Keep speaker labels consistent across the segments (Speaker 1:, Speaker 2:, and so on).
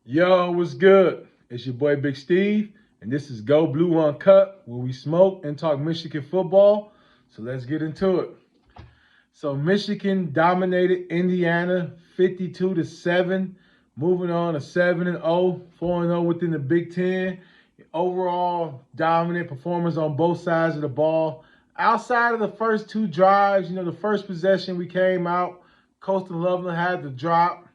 Speaker 1: Yo, what's good? It's your boy Big Steve, and this is Go Blue Uncut, where we smoke and talk Michigan football. So let's get into it. So Michigan dominated Indiana 52 to 7, moving on to 7 and 0, 4 and 0 within the Big 10. Overall dominant performance on both sides of the ball. Outside of the first two drives, the first possession we came out, Coastal Loveland had the drop.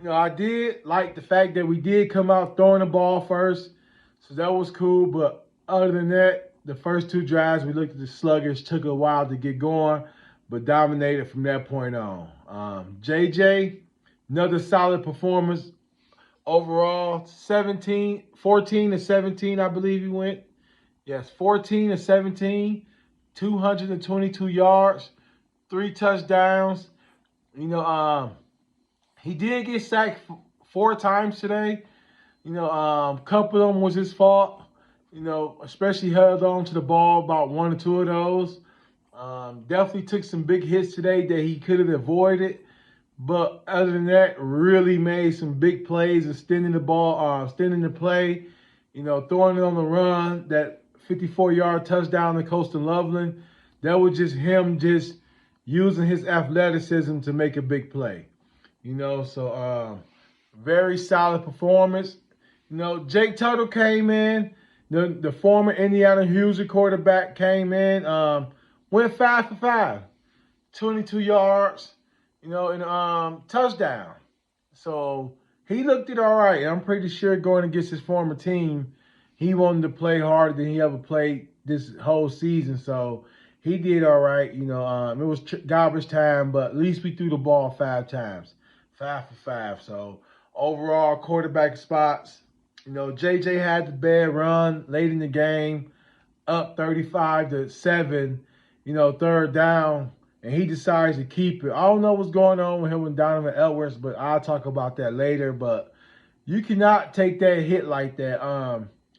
Speaker 1: I did like the fact that we did come out throwing the ball first, so that was cool. But other than that, the first two drives we looked at the sluggish, took a while to get going, but dominated from that point on. JJ, another solid performance overall. 14 to 17, I believe he went. Yes, 14 to 17, 222 yards, 3 touchdowns. You know, um, he did get sacked 4 times today. A couple of them was his fault. Especially held on to the ball about one or two of those. Definitely took some big hits today that he could have avoided. But other than that, really made some big plays, extending the ball, extending the play. Throwing it on the run, that 54-yard touchdown to Coastal Loveland. That was just him just using his athleticism to make a big play. Very solid performance. Jake Tuttle came in. The former Indiana Hoosier quarterback came in. Went 5 for 5, 22 yards. And touchdown. So he looked it all right. I'm pretty sure going against his former team, he wanted to play harder than he ever played this whole season. So he did all right. It was garbage time, but at least we threw the ball 5 times. 5 for 5. So overall quarterback spots. JJ had the bad run late in the game, up 35 to 7. Third down, and he decides to keep it. I don't know what's going on with him and Donovan Edwards, but I'll talk about that later. But you cannot take that hit like that.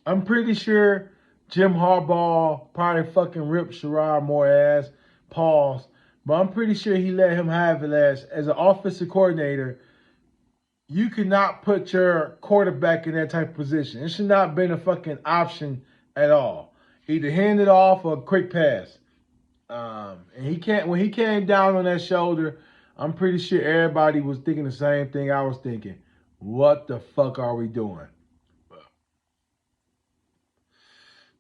Speaker 1: I'm pretty sure Jim Harbaugh probably fucking ripped Sherrod Moore ass. Pause. But I'm pretty sure he let him have it as an offensive coordinator. You cannot put your quarterback in that type of position. It should not have been a fucking option at all. Either hand it off or a quick pass. And he can't. When he came down on that shoulder, I'm pretty sure everybody was thinking the same thing I was thinking. What the fuck are we doing?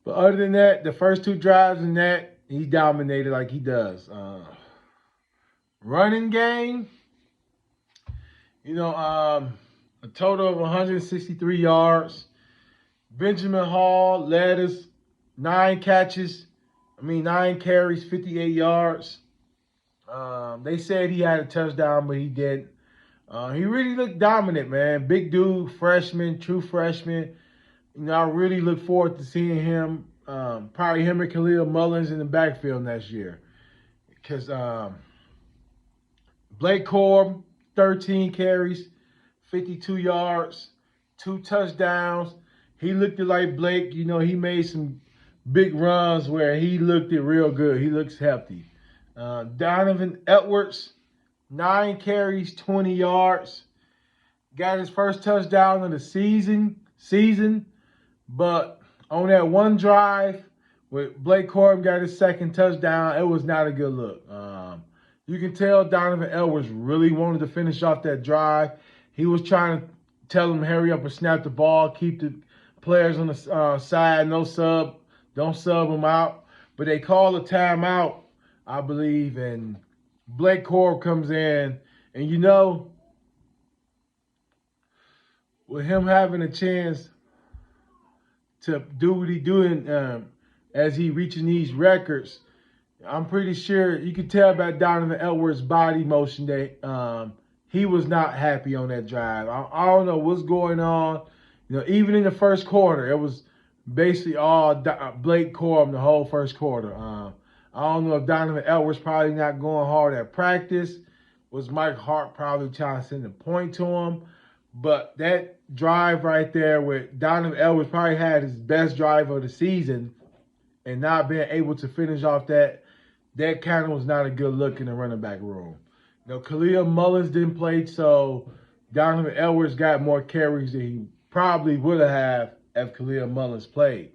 Speaker 1: But other than that, the first two drives in that, he dominated like he does. Running game, a total of 163 yards. Benjamin Hall led us 9 carries, 58 yards. They said he had a touchdown, but he didn't. He really looked dominant, man. Big dude, freshman, true freshman. I really look forward to seeing him, probably him and Khalil Mullins in the backfield next year. Because Blake Corum, 13 carries, 52 yards, 2 touchdowns. He looked like Blake. He made some big runs where he looked it real good. He looks healthy. Donovan Edwards, 9 carries, 20 yards. Got his first touchdown of the season. But on that one drive, with Blake Corum got his second touchdown, it was not a good look. You can tell Donovan Edwards really wanted to finish off that drive. He was trying to tell him hurry up and snap the ball, keep the players on the side, no sub, don't sub them out. But they call a timeout, I believe, and Blake Corum comes in, and with him having a chance to do what he doing as he reaching these records, I'm pretty sure you could tell by Donovan Edwards' body motion that he was not happy on that drive. I don't know what's going on. Even in the first quarter, it was basically all Blake Corum the whole first quarter. I don't know if Donovan Edwards probably not going hard at practice. Was Mike Hart probably trying to send a point to him? But that drive right there where Donovan Edwards probably had his best drive of the season and not being able to finish off that kind of was not a good look in the running back room. Khalil Mullins didn't play, so Donovan Edwards got more carries than he probably would have if Khalil Mullins played.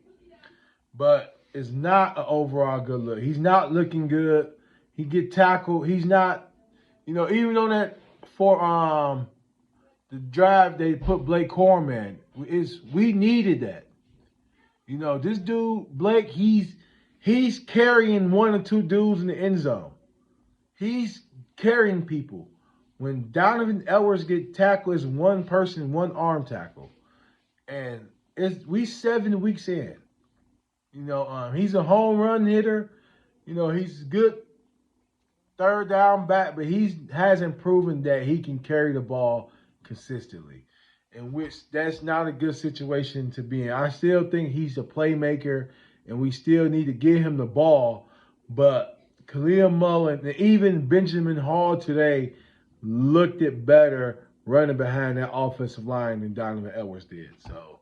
Speaker 1: But it's not an overall good look. He's not looking good. He get tackled. He's not, even on that for the drive they put Blake Corum in. We needed that. This dude, Blake, he's carrying one or two dudes in the end zone. He's carrying people. When Donovan Edwards get tackled, it's one person, one arm tackle. And we 7 weeks in. He's a home run hitter. He's good third down back, but he hasn't proven that he can carry the ball consistently, in which that's not a good situation to be in. I still think he's a playmaker, and we still need to get him the ball. But Khalil Mullins and even Benjamin Hall today looked it better running behind that offensive line than Donovan Edwards did. So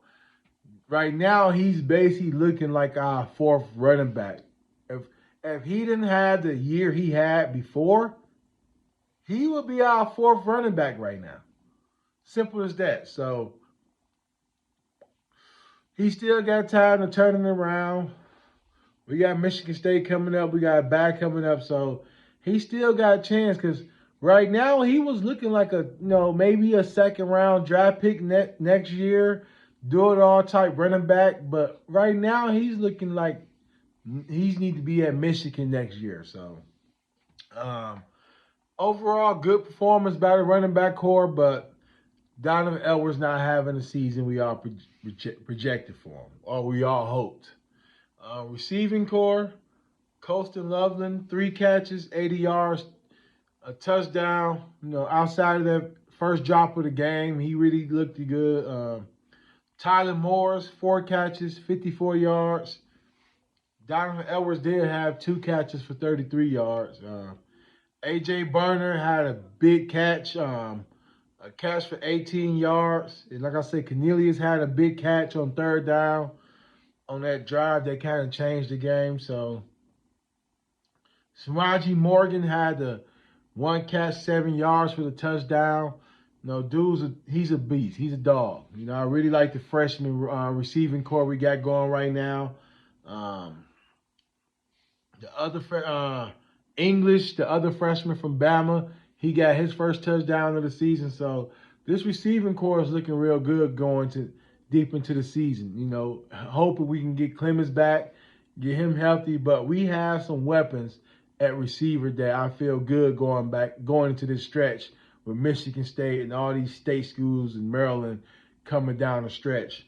Speaker 1: right now, he's basically looking like our fourth running back. If he didn't have the year he had before, he would be our fourth running back right now. Simple as that. So he still got time to turn it around. We got Michigan State coming up. We got back coming up. So he still got a chance because right now he was looking like maybe a second round draft pick next year. Do it all type running back. But right now he's looking like he needs to be at Michigan next year. So overall, good performance by the running back core, but Donovan Edwards not having the season we all projected for him, or we all hoped. Receiving core, Colston Loveland, 3 catches, 80 yards, a touchdown. Outside of that first drop of the game, he really looked good. Tyler Morris, 4 catches, 54 yards. Donovan Edwards did have 2 catches for 33 yards. A.J. Burner had a big catch, a catch for 18 yards. And like I said, Cornelius had a big catch on third down on that drive that kind of changed the game. So Samaji Morgan had the 1 catch, 7 yards for the touchdown. He's a beast. He's a dog. I really like the freshman receiving core we got going right now. The other English, the other freshman from Bama, he got his first touchdown of the season. So this receiving core is looking real good going to deep into the season. Hoping we can get Clemens back, get him healthy. But we have some weapons at receiver that I feel good going into this stretch with Michigan State and all these state schools in Maryland coming down the stretch.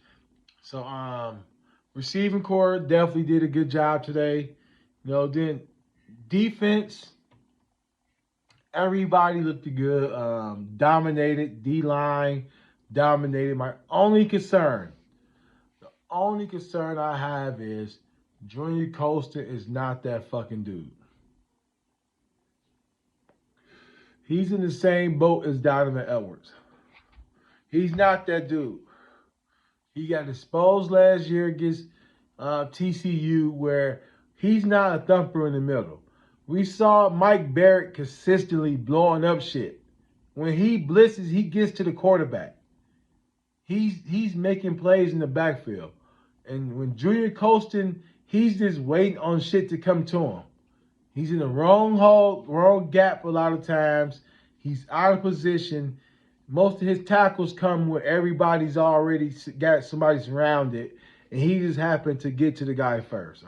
Speaker 1: So receiving core definitely did a good job today. Then defense, everybody looked good. Dominated. D-line dominated. The only concern I have is Junior Colston is not that fucking dude. He's in the same boat as Donovan Edwards. He's not that dude. He got exposed last year against TCU where he's not a thumper in the middle. We saw Mike Barrett consistently blowing up shit. When he blitzes, he gets to the quarterback. He's making plays in the backfield. And when Junior Colston, he's just waiting on shit to come to him. He's in the wrong hole, wrong gap a lot of times. He's out of position. Most of his tackles come where everybody's already got somebody surrounded, and he just happened to get to the guy first.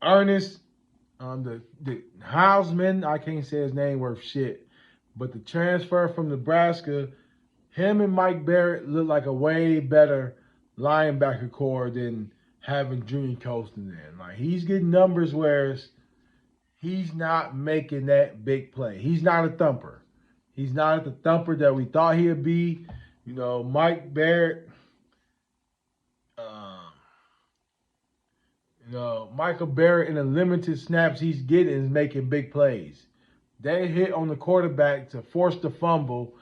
Speaker 1: Ernest, the Hausman, I can't say his name worth shit, but the transfer from Nebraska, him and Mike Barrett look like a way better linebacker core than having Junior Colston in. Like, he's getting numbers whereas he's not making that big play. He's not a thumper. He's not the thumper that we thought he'd be. Mike Barrett, Michael Barrett in the limited snaps he's getting is making big plays. They hit on the quarterback to force the fumble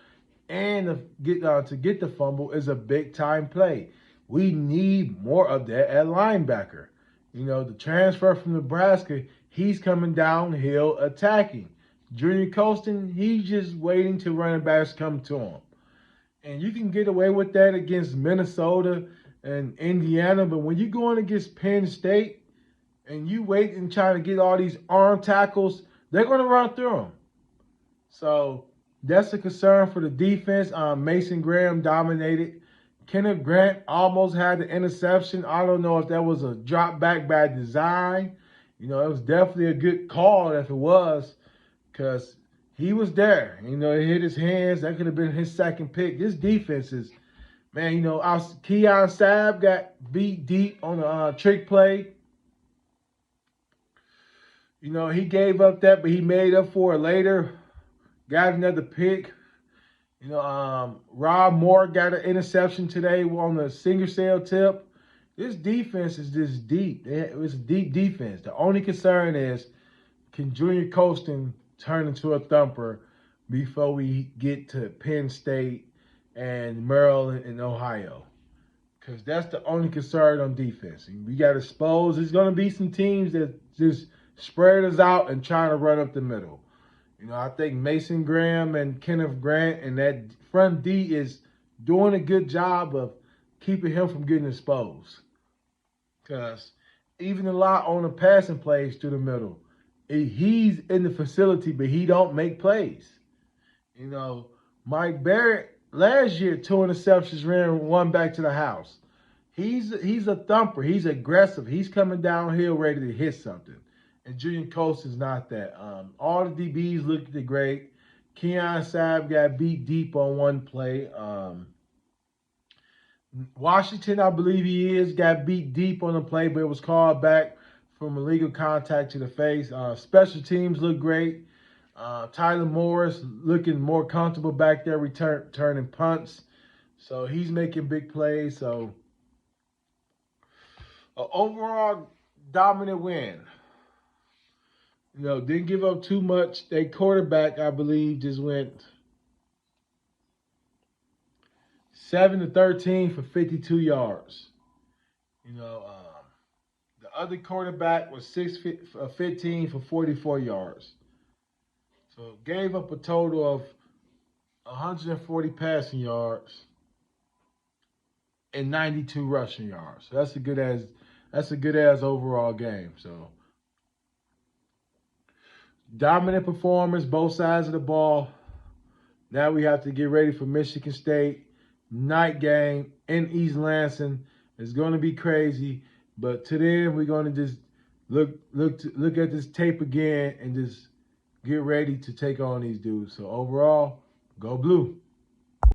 Speaker 1: and to get the fumble is a big time play. We need more of that at linebacker. The transfer from Nebraska, he's coming downhill attacking. Junior Colston, he's just waiting till running backs come to him. And you can get away with that against Minnesota and Indiana, but when you're going against Penn State and you wait and try to get all these arm tackles, they're going to run through them. So that's a concern for the defense. Mason Graham dominated. Kenneth Grant almost had the interception. I don't know if that was a drop back by design. It was definitely a good call if it was, because he was there. He hit his hands. That could have been his second pick. This defense is, man, Keon Sabb got beat deep on the trick play. He gave up that, but he made up for it later. Got another pick. Rob Moore got an interception today on the single cell tip. This defense is just deep. It's a deep defense. The only concern is, can Junior Colston turn into a thumper before we get to Penn State and Maryland and Ohio? Because that's the only concern on defense. And we got to expose. There's going to be some teams that just spread us out and trying to run up the middle. I think Mason Graham and Kenneth Grant and that front D is doing a good job of keeping him from getting exposed. Because even a lot on the passing plays through the middle, he's in the facility, but he don't make plays. Mike Barrett last year, 2 interceptions, ran one back to the house. He's a thumper. He's aggressive. He's coming downhill ready to hit something. And Junior Colston's not that. All the DBs looked great. Keon Sabb got beat deep on one play. Washington, I believe he got beat deep on the play, but it was called back from illegal contact to the face. Special teams look great. Tyler Morris looking more comfortable back there, returning punts. So he's making big plays. So overall dominant win. Didn't give up too much. They quarterback, I believe, just went 7-13 for 52 yards. The other quarterback was 6-15 for 44 yards. So gave up a total of 140 passing yards and 92 rushing yards. So that's a good as overall game. So dominant performance, both sides of the ball. Now we have to get ready for Michigan State. Night game in East Lansing. It's going to be crazy. But to then, we're going to just look at this tape again and just get ready to take on these dudes. So overall, go blue.